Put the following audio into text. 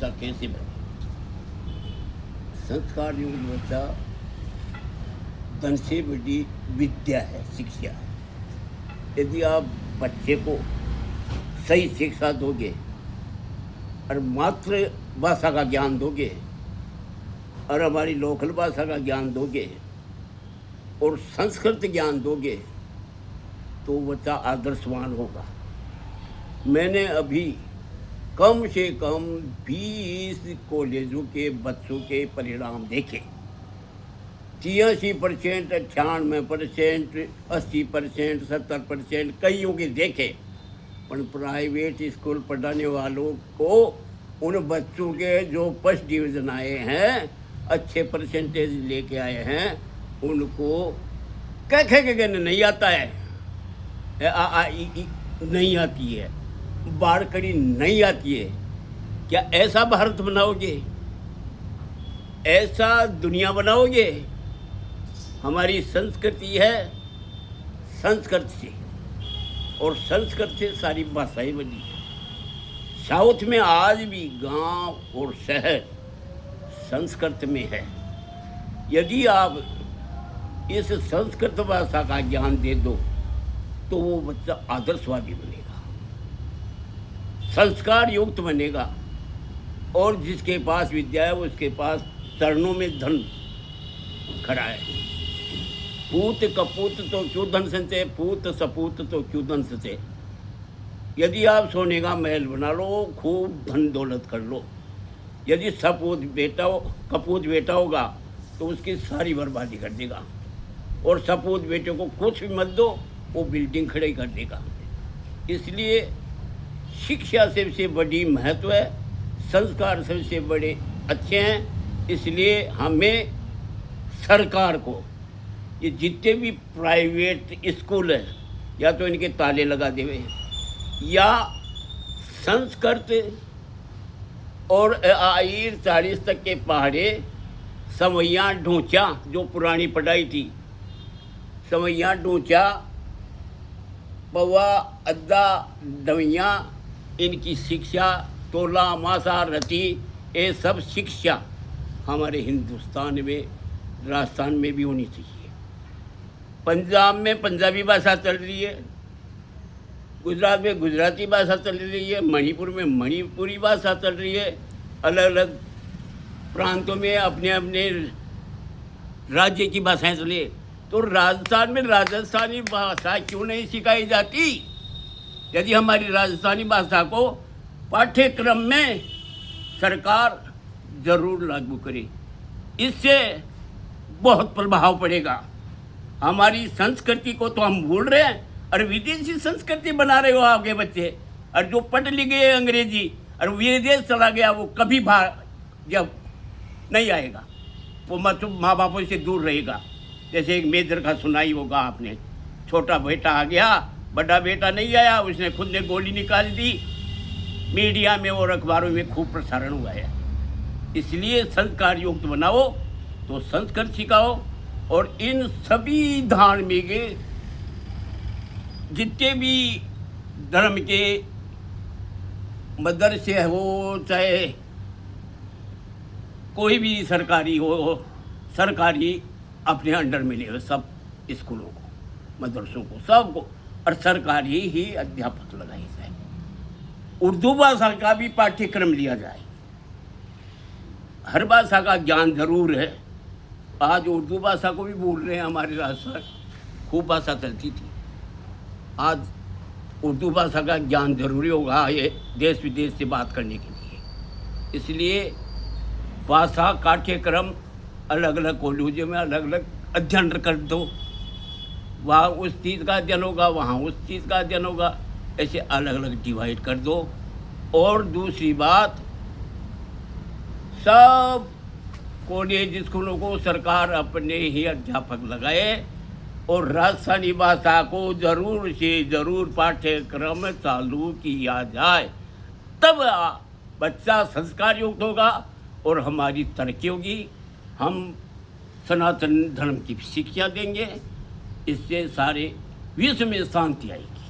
बच्चा कैसे बने। संस्कार युक्त बच्चा धन से बड़ी विद्या है, शिक्षा है। यदि आप बच्चे को सही शिक्षा दोगे और मातृभाषा का ज्ञान दोगे और हमारी लोकल भाषा का ज्ञान दोगे और संस्कृत ज्ञान दोगे तो बच्चा आदर्शवान होगा। मैंने अभी कम से कम 20 कॉलेजों के बच्चों के परिणाम देखे। 83%, 98%, 80%, 70% कईयों के देखे। पर प्राइवेट स्कूल पढ़ाने वालों को उन बच्चों के जो फर्स्ट डिवीज़न आए हैं, अच्छे परसेंटेज लेके आए हैं, उनको कह नहीं आता है, नहीं आती है, बारकड़ी नहीं आती है। क्या ऐसा भारत बनाओगे? ऐसा दुनिया बनाओगे? हमारी संस्कृति है संस्कृत से, और संस्कृत से सारी भाषाएं बनी है। साउथ में आज भी गांव और शहर संस्कृत में है। यदि आप इस संस्कृत भाषा का ज्ञान दे दो तो वो बच्चा आदर्शवादी बनेगा, संस्कार युक्त बनेगा, और जिसके पास विद्या है उसके पास चरणों में धन खड़ा है। पूत कपूत तो क्यों धन संचय, पूत सपूत तो क्यों धन संचय। यदि आप सोने का महल बना लो, खूब धन दौलत कर लो, यदि कपूत बेटा होगा तो उसकी सारी बर्बादी कर देगा, और सपूत बेटे को कुछ भी मत दो, वो बिल्डिंग खड़ी कर देगा। इसलिए शिक्षा सबसे बड़ी महत्व है, संस्कार सबसे बड़े अच्छे हैं। इसलिए हमें सरकार को ये जितने भी प्राइवेट स्कूल हैं, या तो इनके ताले लगा देवे, या संस्कृत और 40 तक के पहाड़े समैया ढूंचा, जो पुरानी पढ़ाई थी, समैया ढूंचा, पवा, अद्दा, दवैया, इनकी शिक्षा, तोला, मासा, रति, ये सब शिक्षा हमारे हिंदुस्तान में, राजस्थान में भी होनी चाहिए। पंजाब में पंजाबी भाषा चल रही है, गुजरात में गुजराती भाषा चल रही है, मणिपुर में मणिपुरी भाषा चल रही है। अलग अलग प्रांतों में अपने अपने राज्य की भाषाएं चली। तो राजस्थान में राजस्थानी भाषा क्यों नहीं सिखाई जाती? यदि हमारी राजस्थानी भाषा को पाठ्यक्रम में सरकार जरूर लागू करे, इससे बहुत प्रभाव पड़ेगा। हमारी संस्कृति को तो हम भूल रहे हैं और विदेशी संस्कृति बना रहे हो आपके बच्चे। और जो पढ़ लिख गए अंग्रेजी और विदेश चला गया, वो कभी जब नहीं आएगा, वो माँ बापों से दूर रहेगा। जैसे एक मेजर का सुनाई होगा आपने, छोटा बेटा आ गया, बड़ा बेटा नहीं आया, उसने खुद ने गोली निकाल दी। मीडिया में और अखबारों में खूब प्रसारण हुआ है। इसलिए संस्कार युक्त बनाओ तो संस्कृत सिखाओ, और इन सभी धार्मिक जितने भी धर्म के मदरसे हो, चाहे कोई भी सरकारी हो, सरकारी अपने अंडर में ले, सब स्कूलों को, मदरसों को, सबको, और सरकारी ही अध्यापक लगाए जाए। उर्दू भाषा का भी पाठ्यक्रम लिया जाए। हर भाषा का ज्ञान जरूर है। आज उर्दू भाषा को भी भूल रहे हैं। हमारे राजस्थान खूब भाषा चलती थी, आज उर्दू भाषा का ज्ञान जरूरी होगा ये देश विदेश से बात करने के लिए। इसलिए भाषा पाठ्यक्रम अलग अलग कॉलेजों में अलग अलग अध्ययन कर दो। वहाँ उस चीज़ का अध्ययन होगा, वहाँ उस चीज़ का अध्ययन होगा, ऐसे अलग अलग डिवाइड कर दो। और दूसरी बात, सब कॉलेज स्कूलों को सरकार अपने ही अध्यापक लगाए, और राजस्थानी भाषा को ज़रूर से ज़रूर पाठ्यक्रम चालू किया जाए, तब बच्चा संस्कार युक्त होगा और हमारी तरक्की होगी। हम सनातन धर्म की शिक्षा देंगे, इससे सारे विश्व में शांति आएगी।